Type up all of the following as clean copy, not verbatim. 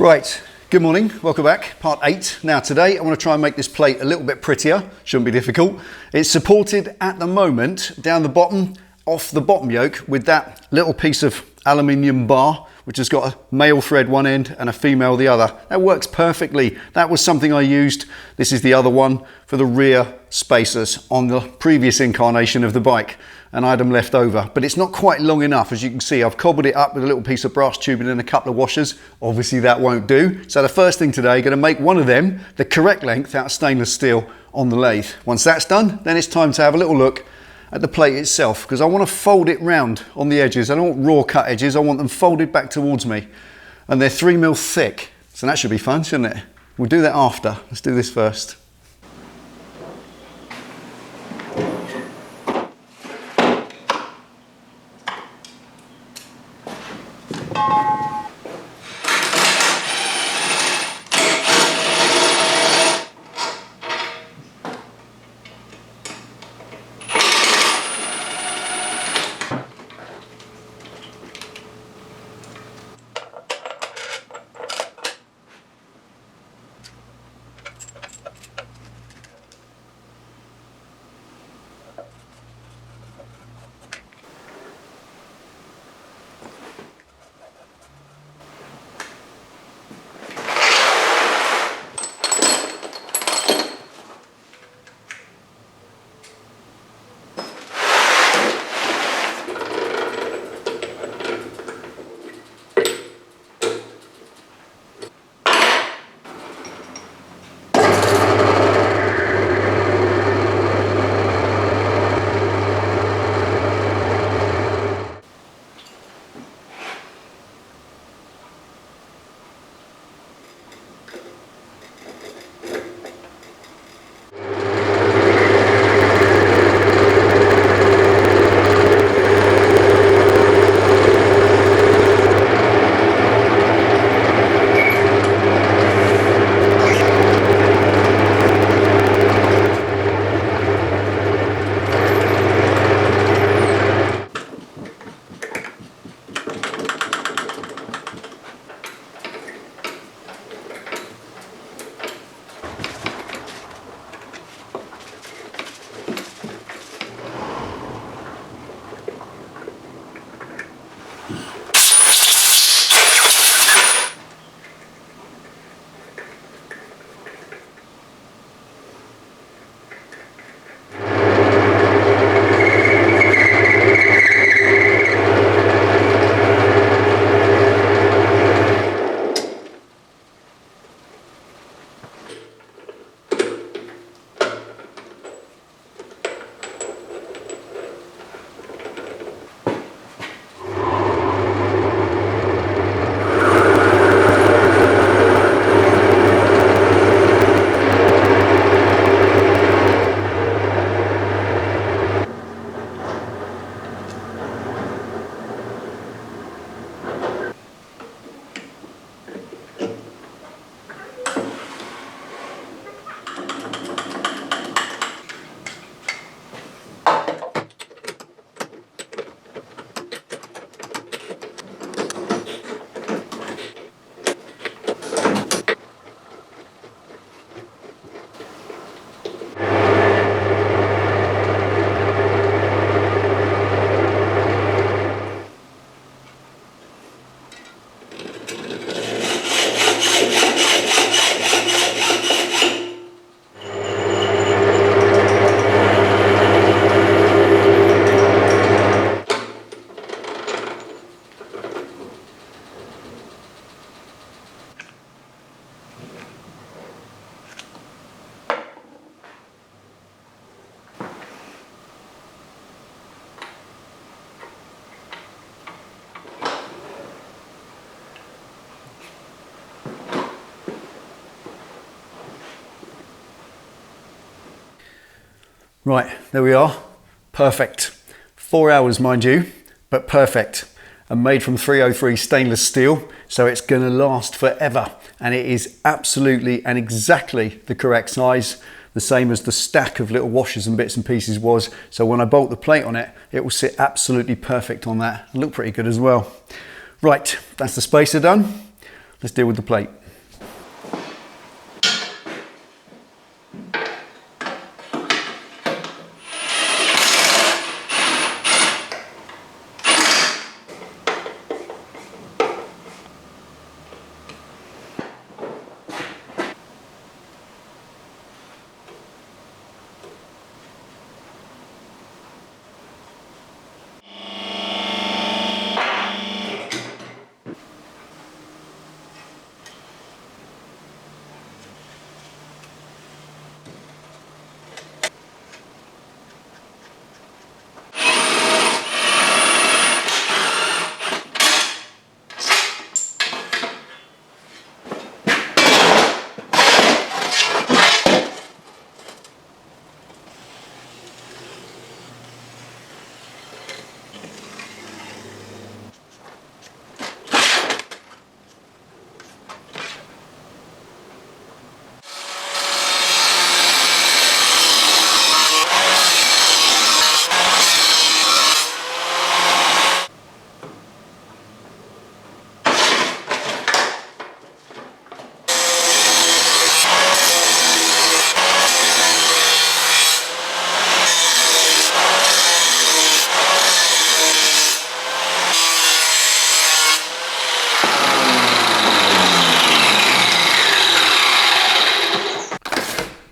Right, good morning, welcome back, part 8. Now today I want to try and make this plate a little bit prettier, shouldn't be difficult. It's supported at the moment down the bottom, off the bottom yoke with that little piece of aluminium bar which has got a male thread one end and a female the other. That works perfectly. That was something I used, this is the other one, for the rear spacers on the previous incarnation of the bike. And I had them left over, but it's not quite long enough. As you can see, I've cobbled it up with a little piece of brass tubing and a couple of washers. Obviously that won't do. So the first thing today, going to make one of them the correct length out of stainless steel on the lathe. Once that's done, then it's time to have a little look at the plate itself, because I want to fold it round on the edges. I don't want raw cut edges, I want them folded back towards me. And they're 3mm thick, so that should be fun, shouldn't it? We'll do that after. Let's do this first. Right, there we are. Perfect. 4 hours, mind you, but perfect. And made from 303 stainless steel, so it's going to last forever. And it is absolutely and exactly the correct size, the same as the stack of little washers and bits and pieces was. So when I bolt the plate on it, it will sit absolutely perfect on that. Look pretty good as well. Right, that's the spacer done. let's deal with the plate.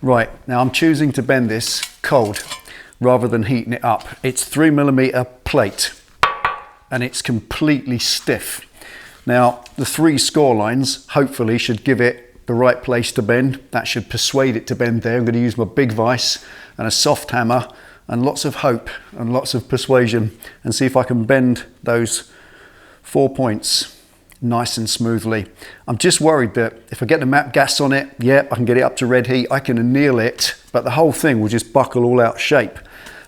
Right, now I'm choosing to bend this cold rather than heating it up. It's 3mm plate and it's completely stiff. Now the 3 score lines hopefully should give it the right place to bend. That should persuade it to bend there. I'm going to use my big vise and a soft hammer and lots of hope and lots of persuasion and see if I can bend those 4 points nice and smoothly. I'm just worried that if I get the map gas on it, yeah, I can get it up to red heat, I can anneal it, but the whole thing will just buckle all out of shape.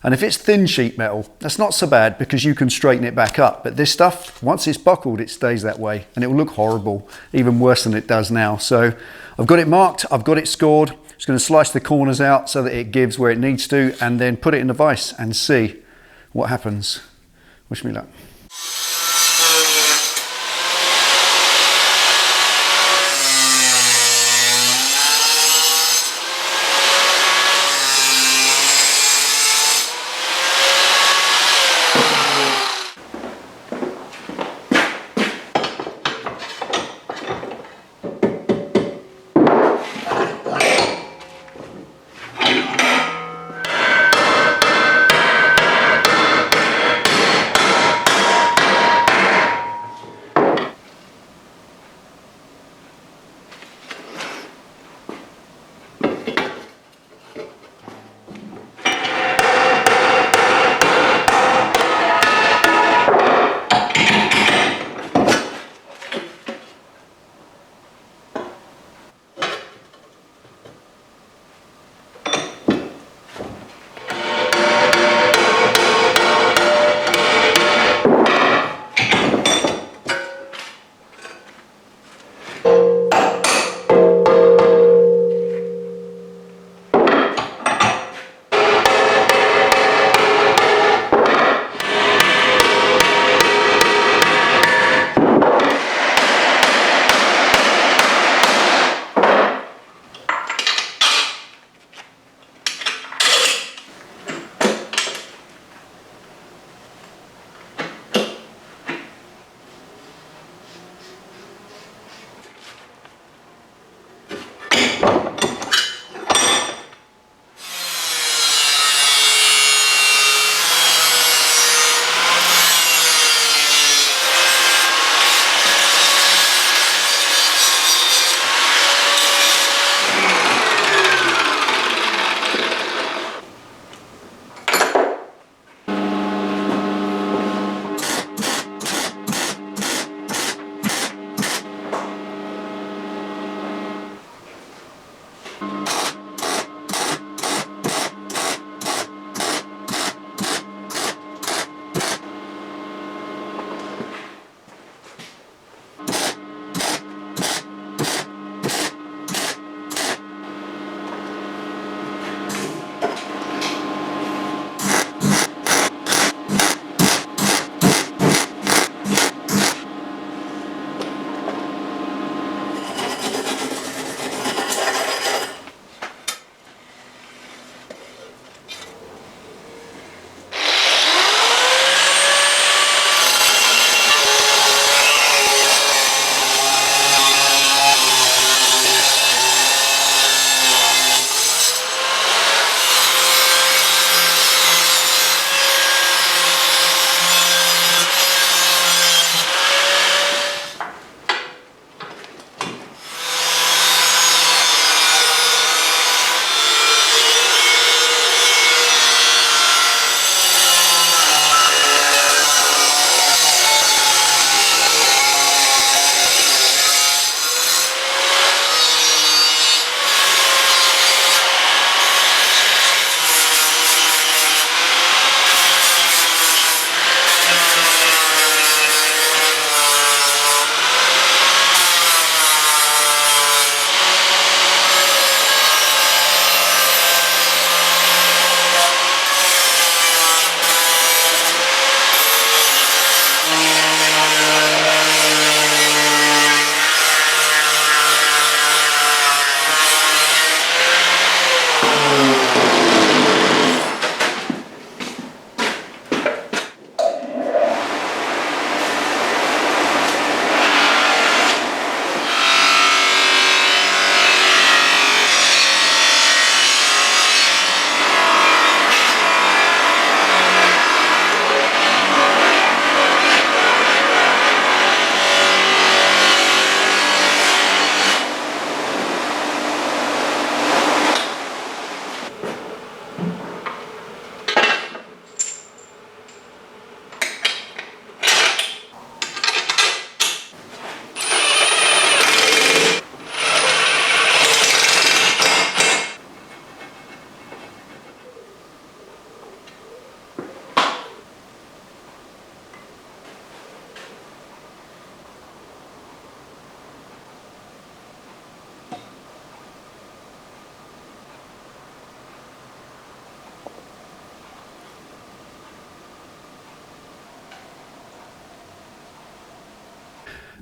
And if it's thin sheet metal, that's not so bad because you can straighten it back up. But this stuff, once it's buckled, it stays that way and it will look horrible, even worse than it does now. So I've got it marked, I've got it scored. Just going to slice the corners out so that it gives where it needs to and then put it in the vise and see what happens. Wish me luck.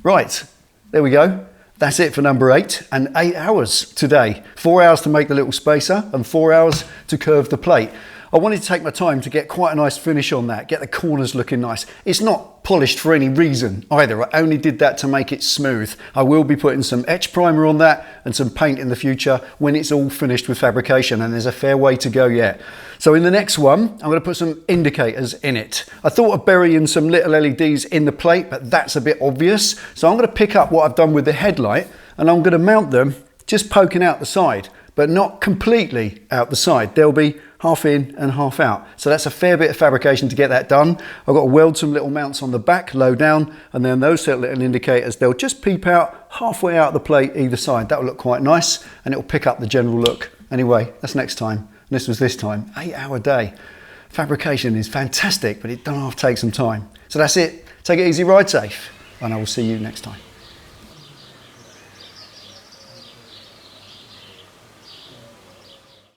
Right, there we go. That's it for number 8, and 8 hours today. 4 hours to make the little spacer and 4 hours to curve the plate. I wanted to take my time to get quite a nice finish on that, get the corners looking nice. It's not polished for any reason either. I only did that to make it smooth. I will be putting some etch primer on that and some paint in the future when it's all finished with fabrication, and there's a fair way to go yet. So in the next one, I'm going to put some indicators in it. I thought of burying some little LEDs in the plate, but that's a bit obvious. So I'm going to pick up what I've done with the headlight and I'm going to mount them just poking out the side, but not completely out the side. They'll be half in and half out. So that's a fair bit of fabrication to get that done. I've got to weld some little mounts on the back, low down, and then those little indicators, they'll just peep out halfway out the plate either side. That'll look quite nice and it'll pick up the general look. Anyway, that's next time. This was this time, 8 hour day. Fabrication is fantastic, but it does take some time. So that's it. Take it easy, ride safe, and I will see you next time.